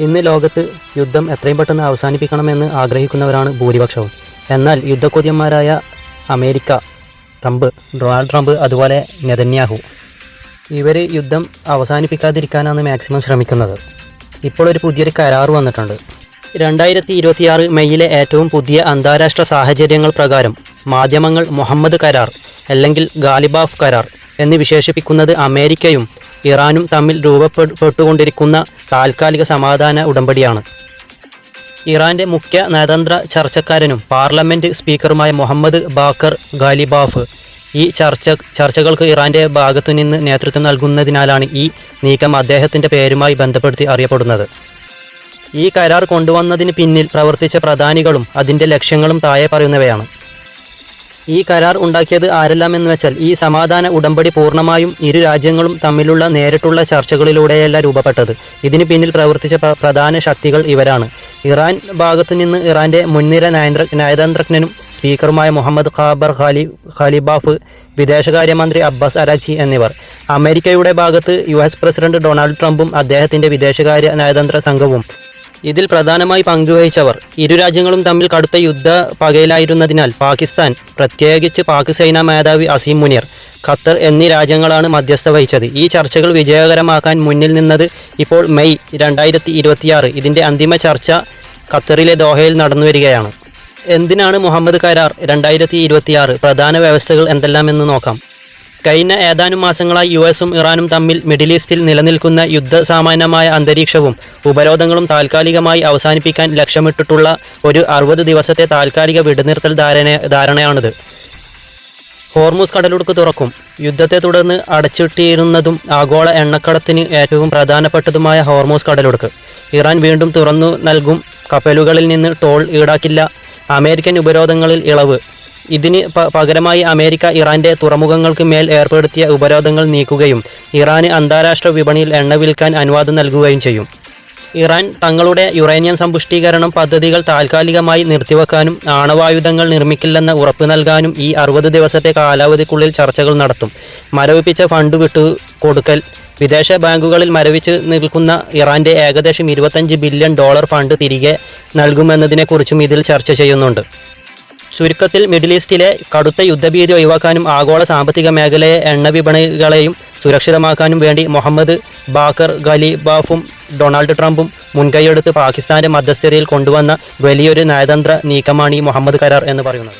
ഇന്ന് ലോകത്ത് യുദ്ധം എത്രയും പെട്ടെന്ന് അവസാനിപ്പിക്കണമെന്ന് ആഗ്രഹിക്കുന്നവരാണ് ഭൂരിപക്ഷവും. എന്നാൽ യുദ്ധക്കൊതിയന്മാരായ അമേരിക്ക, ഡൊണാൾഡ് ട്രംപ്, അതുപോലെ നെതന്യാഹു ഇവർ യുദ്ധം അവസാനിപ്പിക്കാതിരിക്കാനാണ് മാക്സിമം ശ്രമിക്കുന്നത്. ഇപ്പോൾ ഒരു പുതിയൊരു കരാർ വന്നിട്ടുണ്ട്. 2026 മെയ്യിലെ ഏറ്റവും പുതിയ അന്താരാഷ്ട്ര സാഹചര്യങ്ങൾ പ്രകാരം മാധ്യമങ്ങൾ മുഹമ്മദ് കരാർ അല്ലെങ്കിൽ ഗാലിബാഫ് കരാർ എന്ന് വിശേഷിപ്പിക്കുന്നത് അമേരിക്കയും ഇറാനും തമ്മിൽ രൂപപ്പെട്ടുകൊണ്ടിരിക്കുന്ന താൽക്കാലിക സമാധാന ഉടമ്പടിയാണ്. ഇറാൻ്റെ മുഖ്യ നയതന്ത്ര ചർച്ചക്കാരനും പാർലമെൻറ്റ് സ്പീക്കറുമായ മുഹമ്മദ് ബാക്കർ ഗാലിബാഫ് ഈ ചർച്ചകൾക്ക് ഇറാൻ്റെ ഭാഗത്തുനിന്ന് നേതൃത്വം നൽകുന്നതിനാലാണ് ഈ നീക്കം അദ്ദേഹത്തിൻ്റെ പേരുമായി ബന്ധപ്പെടുത്തി അറിയപ്പെടുന്നത്. ഈ കരാർ കൊണ്ടുവന്നതിന് പിന്നിൽ പ്രവർത്തിച്ച പ്രധാനികളും അതിൻ്റെ ലക്ഷ്യങ്ങളും താഴെ പറയുന്നവയാണ്. ഈ കരാർ ഉണ്ടാക്കിയത് ആരെല്ലാം എന്ന് വെച്ചാൽ, ഈ സമാധാന ഉടമ്പടി പൂർണ്ണമായും ഇരു രാജ്യങ്ങളും തമ്മിലുള്ള നേരിട്ടുള്ള ചർച്ചകളിലൂടെയല്ല രൂപപ്പെട്ടത്. ഇതിന് പിന്നിൽ പ്രവർത്തിച്ച പ്രധാന ശക്തികൾ ഇവരാണ്. ഇറാൻ ഭാഗത്തുനിന്ന് ഇറാൻ്റെ മുൻനിര നയതന്ത്രജ്ഞനും സ്പീക്കറുമായ മുഹമ്മദ് ഖാബർ ഖാലിബാഫ്, വിദേശകാര്യമന്ത്രി അബ്ബാസ് അരാക്ചി എന്നിവർ. അമേരിക്കയുടെ ഭാഗത്ത് US പ്രസിഡന്റ് ഡൊണാൾഡ് ട്രംപും അദ്ദേഹത്തിൻ്റെ വിദേശകാര്യ നയതന്ത്ര സംഘവും. ഇതിൽ പ്രധാനമായി പങ്കുവഹിച്ചവർ ഇരു രാജ്യങ്ങളും തമ്മിൽ കടുത്ത യുദ്ധ പകയിലായിരുന്നതിനാൽ പാകിസ്ഥാൻ, പ്രത്യേകിച്ച് പാക് സേനാ മേധാവി അസീം മുനീർ, ഖത്തർ എന്നീ രാജ്യങ്ങളാണ് മധ്യസ്ഥ വഹിച്ചത്. ഈ ചർച്ചകൾ വിജയകരമാക്കാൻ മുന്നിൽ നിന്നത് ഇപ്പോൾ മെയ് 2026 ഇതിൻ്റെ അന്തിമ ചർച്ച ഖത്തറിലെ ദോഹയിൽ നടന്നുവരികയാണ്. എന്തിനാണ് മുഹമ്മദ് കരാർ 2026? പ്രധാന വ്യവസ്ഥകൾ എന്തെല്ലാമെന്ന് നോക്കാം. കഴിഞ്ഞ ഏതാനും മാസങ്ങളായി US-ഉം ഇറാനും തമ്മിൽ മിഡിൽ ഈസ്റ്റിൽ നിലനിൽക്കുന്ന യുദ്ധസാമാന്യമായ അന്തരീക്ഷവും ഉപരോധങ്ങളും താൽക്കാലികമായി അവസാനിപ്പിക്കാൻ ലക്ഷ്യമിട്ടിട്ടുള്ള ഒരു 60 ദിവസത്തെ താൽക്കാലിക വെടിനിർത്തൽ ധാരണയാണിത്. ഹോർമൂസ് കടലിടുക്ക് തുറക്കും. യുദ്ധത്തെ തുടർന്ന് അടച്ചിട്ടിരുന്നതും ആഗോള എണ്ണക്കടത്തിന് ഏറ്റവും പ്രധാനപ്പെട്ടതുമായ ഹോർമൂസ് കടലിടുക്ക് ഇറാൻ വീണ്ടും തുറന്നു നൽകും. കപ്പലുകളിൽ നിന്ന് ടോൾ ഈടാക്കില്ല. അമേരിക്കൻ ഉപരോധങ്ങളിൽ ഇളവ്. ഇതിന് പകരമായി അമേരിക്ക ഇറാൻ്റെ തുറമുഖങ്ങൾക്ക് മേൽ ഏർപ്പെടുത്തിയ ഉപരോധങ്ങൾ നീക്കുകയും ഇറാന് അന്താരാഷ്ട്ര വിപണിയിൽ എണ്ണ വിൽക്കാൻ അനുവാദം നൽകുകയും ചെയ്യും. ഇറാൻ തങ്ങളുടെ യുറേനിയം സമ്പുഷ്ടീകരണം പദ്ധതികൾ താൽക്കാലികമായി നിർത്തിവെക്കാനും ആണവായുധങ്ങൾ നിർമ്മിക്കില്ലെന്ന് ഉറപ്പ് നൽകാനും ഈ 60 ദിവസത്തെ കാലാവധിക്കുള്ളിൽ ചർച്ചകൾ നടത്തും. മരവിപ്പിച്ച ഫണ്ട് വിട്ടുകൊടുക്കൽ. വിദേശ ബാങ്കുകളിൽ മരവിച്ച് നിൽക്കുന്ന ഇറാൻ്റെ ഏകദേശം $25 ബില്യൺ ഫണ്ട് തിരികെ നൽകുമെന്നതിനെക്കുറിച്ചും ഇതിൽ ചർച്ച ചെയ്യുന്നുണ്ട്. ചുരുക്കത്തിൽ മിഡിൽ ഈസ്റ്റിലെ കടുത്ത യുദ്ധഭീതി ഒഴിവാക്കാനും ആഗോള സാമ്പത്തിക മേഖലയെ, എണ്ണ വിപണികളെയും സുരക്ഷിതമാക്കാനും വേണ്ടി മുഹമ്മദ് ബാക്കർ ഗാലിബാഫും ഡൊണാൾഡ് ട്രംപും മുൻകൈയെടുത്ത് പാകിസ്ഥാൻ്റെ മധ്യസ്ഥതയിൽ കൊണ്ടുവന്ന വലിയൊരു നയതന്ത്ര നീക്കമാണ് ഈ മുഹമ്മദ് കരാർ എന്ന് പറയുന്നത്.